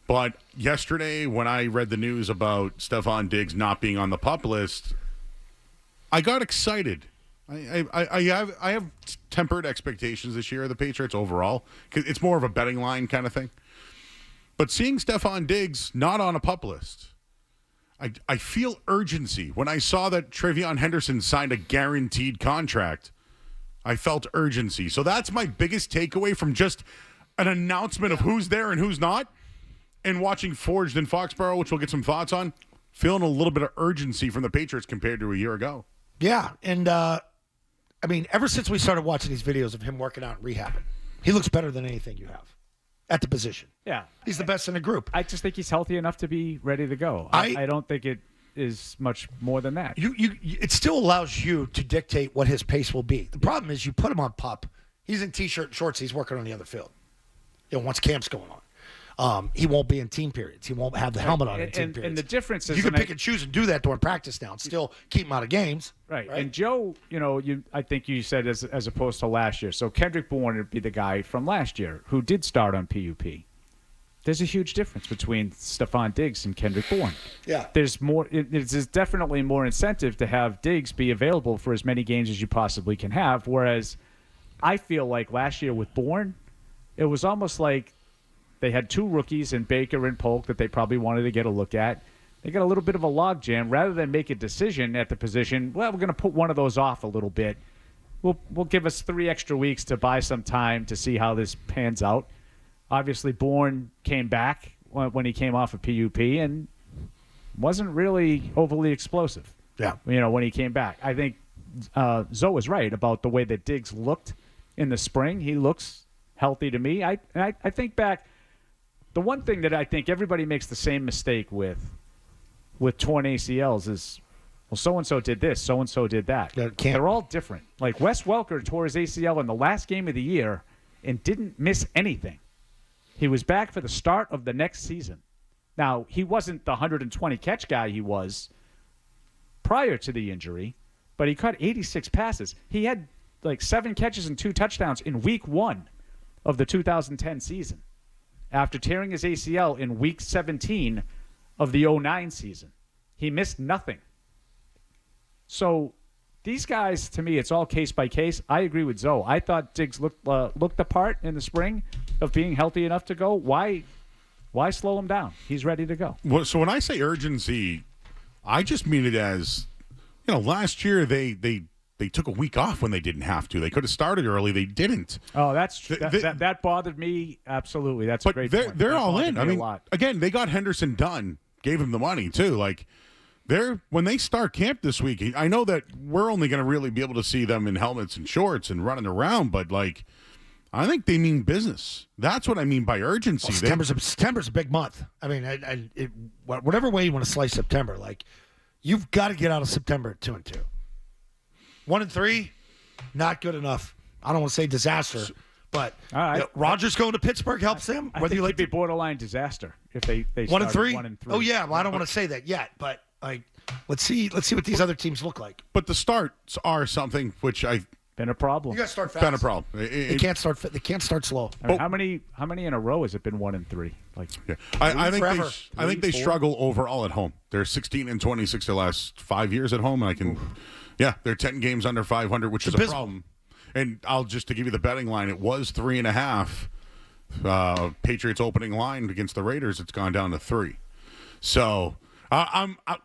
But yesterday, when I read the news about Stephon Diggs not being on the PUP list, I got excited. I have tempered expectations this year of the Patriots overall, because it's more of a betting line kind of thing. But seeing Stephon Diggs not on a PUP list, I feel urgency. When I saw that Travion Henderson signed a guaranteed contract, I felt urgency. So that's my biggest takeaway from just an announcement of who's there and who's not, and watching Forged in Foxborough, which we'll get some thoughts on, feeling a little bit of urgency from the Patriots compared to a year ago. Yeah, and I mean, ever since we started watching these videos of him working out and rehabbing, he looks better than anything you have at the position. Yeah. He's the best in the group. I just think he's healthy enough to be ready to go. I don't think it is much more than that. It still allows you to dictate what his pace will be. The problem is you put him on PUP. He's in T-shirt and shorts. He's working on the other field. Once camp's going on. He won't be in team periods. He won't have the helmet on in team periods. And the difference is you can pick and choose and do that during practice now and still keep him out of games. Right. And Joe, I think you said as opposed to last year. So Kendrick Bourne would be the guy from last year who did start on PUP. There's a huge difference between Stephon Diggs and Kendrick Bourne. Yeah. There's more. There's definitely more incentive to have Diggs be available for as many games as you possibly can have. Whereas I feel like last year with Bourne, it was almost like they had two rookies in Baker and Polk that they probably wanted to get a look at. They got a little bit of a logjam. Rather than make a decision at the position, well, we're going to put one of those off a little bit. We'll give us 3 extra weeks to buy some time to see how this pans out. Obviously, Bourne came back when he came off of PUP and wasn't really overly explosive. Yeah. When he came back. I think Zoe was right about the way that Diggs looked in the spring. He looks healthy to me. I think back, the one thing that I think everybody makes the same mistake with torn ACLs is, well, so-and-so did this, so-and-so did that. They're all different. Like Wes Welker tore his ACL in the last game of the year and didn't miss anything. He was back for the start of the next season. Now, he wasn't the 120-catch guy he was prior to the injury, but he caught 86 passes. He had like 7 catches and 2 touchdowns in week 1 of the 2010 season after tearing his ACL in week 17 of the 09 season. He missed nothing. So these guys, to me, it's all case by case. I agree with Zoe. I thought Diggs looked the part in the spring of being healthy enough to go. Why slow him down? He's ready to go. Well, so when I say urgency, I just mean it as, last year they took a week off when they didn't have to. They could have started early. They didn't. Oh, that bothered me. Absolutely. That's a great point. They're all in. I mean, a lot. Again, they got Henderson done, gave him the money too. Like, when they start camp this week, I know that we're only going to really be able to see them in helmets and shorts and running around, but I think they mean business. That's what I mean by urgency. Well, September's a big month. I mean, whatever way you want to slice September, you've got to get out of September at 2-2. 1-3, not good enough. I don't want to say disaster, but Rodgers going to Pittsburgh helps them. I think it'd be borderline disaster if they 1-3. 1-3. Oh yeah, well I don't want to say that yet, but let's see what these other teams look like. But the starts are something which been a problem. You got to start fast. Been a problem. They can't start. They can't start slow. I mean, how many in a row has it been 1-3? I think they struggle overall at home. They're 16-26 the last 5 years at home. They're 10 games under 500, which is a problem. And to give you the betting line, it was 3.5. Patriots opening line against the Raiders, it's gone down to 3. So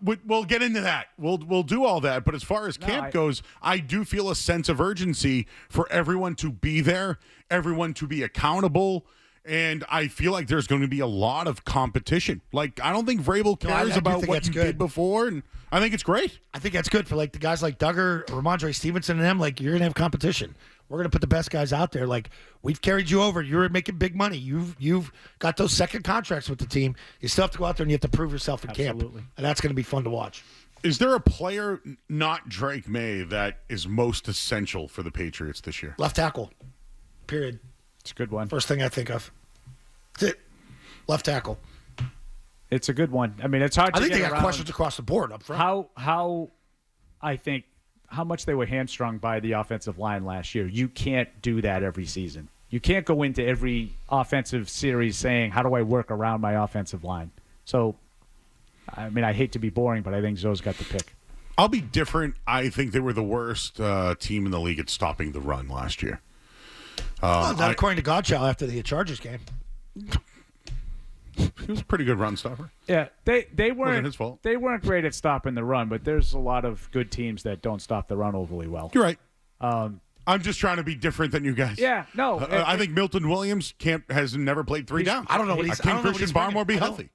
we'll get into that. We'll do all that. But as far as camp goes, I do feel a sense of urgency for everyone to be there, everyone to be accountable. And I feel like there's going to be a lot of competition. I don't think Vrabel cares about what you did before, and I think it's great. I think that's good for the guys like Duggar, Ramondre Stevenson, and them. You're going to have competition. We're going to put the best guys out there. We've carried you over. You're making big money. You've got those second contracts with the team. You still have to go out there and you have to prove yourself in camp. And that's going to be fun to watch. Is there a player, not Drake May, that is most essential for the Patriots this year? Left tackle. Period. It's a good one. First thing I think of. That's it. Left tackle. It's a good one. I mean, it's hard to get around. I think they got questions across the board up front. How much they were hamstrung by the offensive line last year. You can't do that every season. You can't go into every offensive series saying, how do I work around my offensive line? So, I mean, I hate to be boring, but I think Zoe's got the pick. I'll be different. I think they were the worst team in the league at stopping the run last year. Not according to Godchild after the Chargers game. He was a pretty good run stopper. Yeah, they weren't Wasn't his fault. They weren't great at stopping the run, but there's a lot of good teams that don't stop the run overly well. You're right. I'm just trying to be different than you guys. Yeah, no. I think Milton Williams has never played three down. I don't know what he's. Can Christian Barmore be healthy?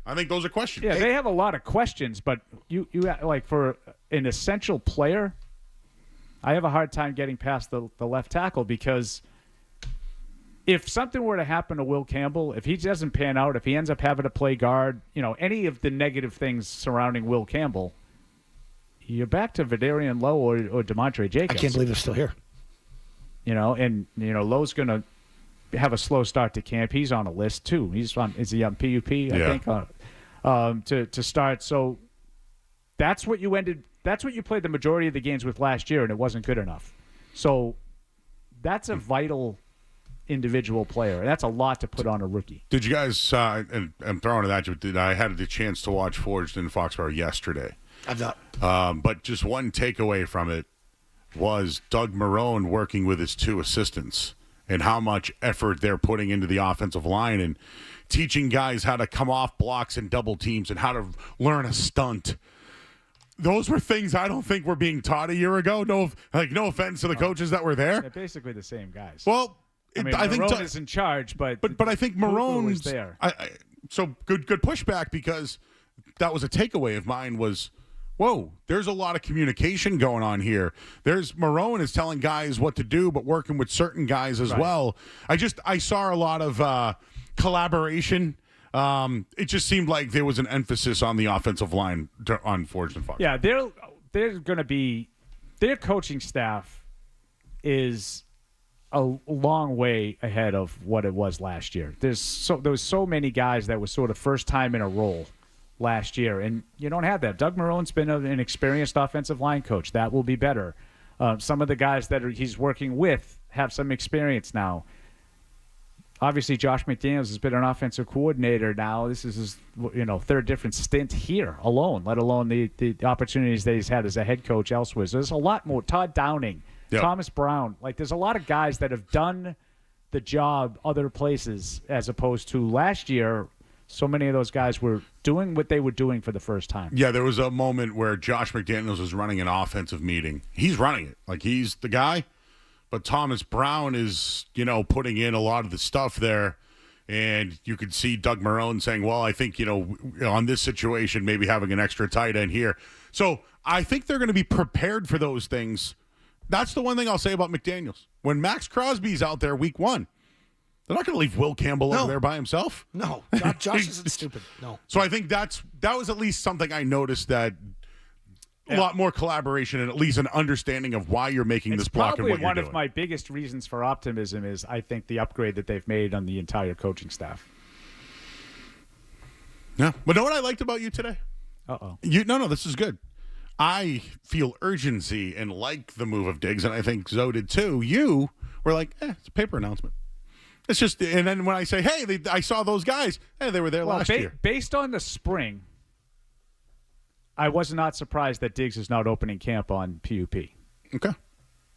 I think those are questions. Yeah, they have a lot of questions, but you like for an essential player, I have a hard time getting past the left tackle because if something were to happen to Will Campbell, if he doesn't pan out, if he ends up having to play guard, any of the negative things surrounding Will Campbell, you're back to Vidarian Lowe or DeMontre Jacobs. I can't believe they're still here. Lowe's going to have a slow start to camp. He's on a list too. Is he on PUP? I think to start. So that's what you ended. That's what you played the majority of the games with last year, and it wasn't good enough. So that's a vital individual player. And that's a lot to put on a rookie. Did you guys? And I'm throwing it at you. I had the chance to watch Forged in Foxborough yesterday. I've not. But just one takeaway from it was Doug Marrone working with his two assistants and how much effort they're putting into the offensive line and teaching guys how to come off blocks and double teams and how to learn a stunt. Those were things I don't think were being taught a year ago. No offense to the coaches that were there. They're basically the same guys. Well, I think Marrone is in charge, but I think Marrone was there. So good pushback because that was a takeaway of mine was, whoa, there's a lot of communication going on here. Marrone is telling guys what to do, but working with certain guys as well. I saw a lot of collaboration. It just seemed like there was an emphasis on the offensive line on Forged and Fox. Yeah, they're going to be – their coaching staff is a long way ahead of what it was last year. There was so many guys that was sort of first time in a role last year, and you don't have that. Doug Marrone's been an experienced offensive line coach. That will be better. Some of the guys that he's working with have some experience now. Obviously, Josh McDaniels has been an offensive coordinator now. This is his third different stint here alone, let alone the opportunities that he's had as a head coach elsewhere. So there's a lot more. Todd Downing, Thomas Brown. There's a lot of guys that have done the job other places as opposed to last year. So many of those guys were doing what they were doing for the first time. Yeah, there was a moment where Josh McDaniels was running an offensive meeting. He's running it. He's the guy. But Thomas Brown is, putting in a lot of the stuff there. And you could see Doug Marrone saying, well, I think, on this situation, maybe having an extra tight end here. So I think they're going to be prepared for those things. That's the one thing I'll say about McDaniels. When Max Crosby's out there week one, they're not going to leave Will Campbell over there by himself. No, Josh isn't stupid. No. So I think that was at least something I noticed that a lot more collaboration and at least an understanding of why you're making this block and what you're doing. Probably one of my biggest reasons for optimism is I think the upgrade that they've made on the entire coaching staff. Yeah, but know what I liked about you today? Uh-oh. No, this is good. I feel urgency and like the move of Diggs, and I think Zoe did too. You were like, it's a paper announcement. It's just, and then when I say, hey, I saw those guys, they were there last year. Based on the spring, I was not surprised that Diggs is not opening camp on PUP. Okay.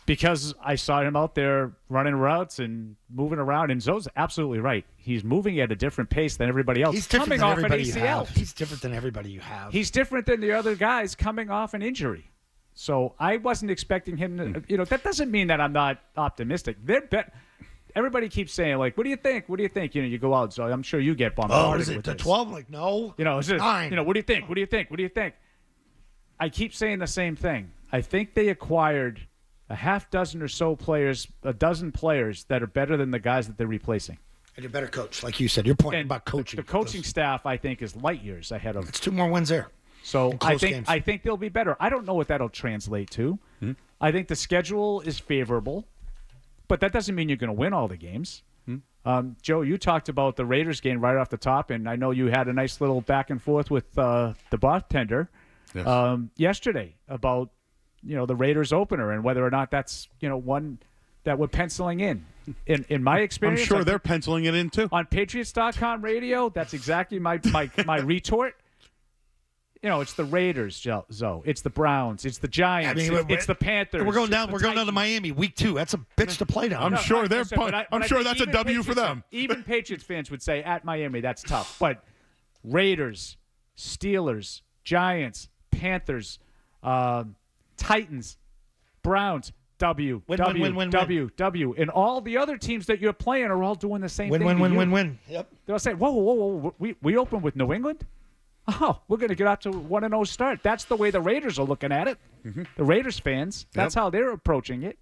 Because I saw him out there running routes and moving around, and Zoe's absolutely right. He's moving at a different pace than everybody else. He's different coming than off everybody an you ACL. have. He's different than everybody you have. He's different than the other guys coming off an injury. So I wasn't expecting him to, that doesn't mean that I'm not optimistic. Everybody keeps saying, what do you think? What do you think? You go out, so I'm sure you get bombarded is it with the this. 12? No. It's just, 9. What do you think? What do you think? What do you think? I keep saying the same thing. I think they acquired a half dozen or so players, a dozen players that are better than the guys that they're replacing. And a better coach, like you said. Your point about coaching. The coaching staff, I think, is light years ahead of. It's 2 more wins there. So I think they'll be better. I don't know what that'll translate to. Mm-hmm. I think the schedule is favorable, but that doesn't mean you're going to win all the games. Mm-hmm. Joe, you talked about the Raiders game right off the top, and I know you had a nice little back and forth with the bartender yesterday about the Raiders opener and whether or not that's one that we're penciling in. in my I'm experience, sure they're penciling it in too. on Patriots.com radio, that's exactly my retort. It's the Raiders, Zoe. It's the Browns. It's the Giants. It's the Panthers. We're going down. It's We're the going down to Titans. Miami week 2. That's a bitch to play down. I'm there. sure they're. Listen, I'm sure that's a W for them. Even Patriots fans would say at Miami that's tough. But Raiders, Steelers, Giants, Panthers, Titans, Browns, W, Win, W, win, win, W, W, and all the other teams that you're playing are all doing the same Win, thing. win. Yep. They'll say, whoa. We open with New England? Oh, we're going to get out to 1-0 start. That's the way the Raiders are looking at it. The Raiders fans, that's how they're approaching it.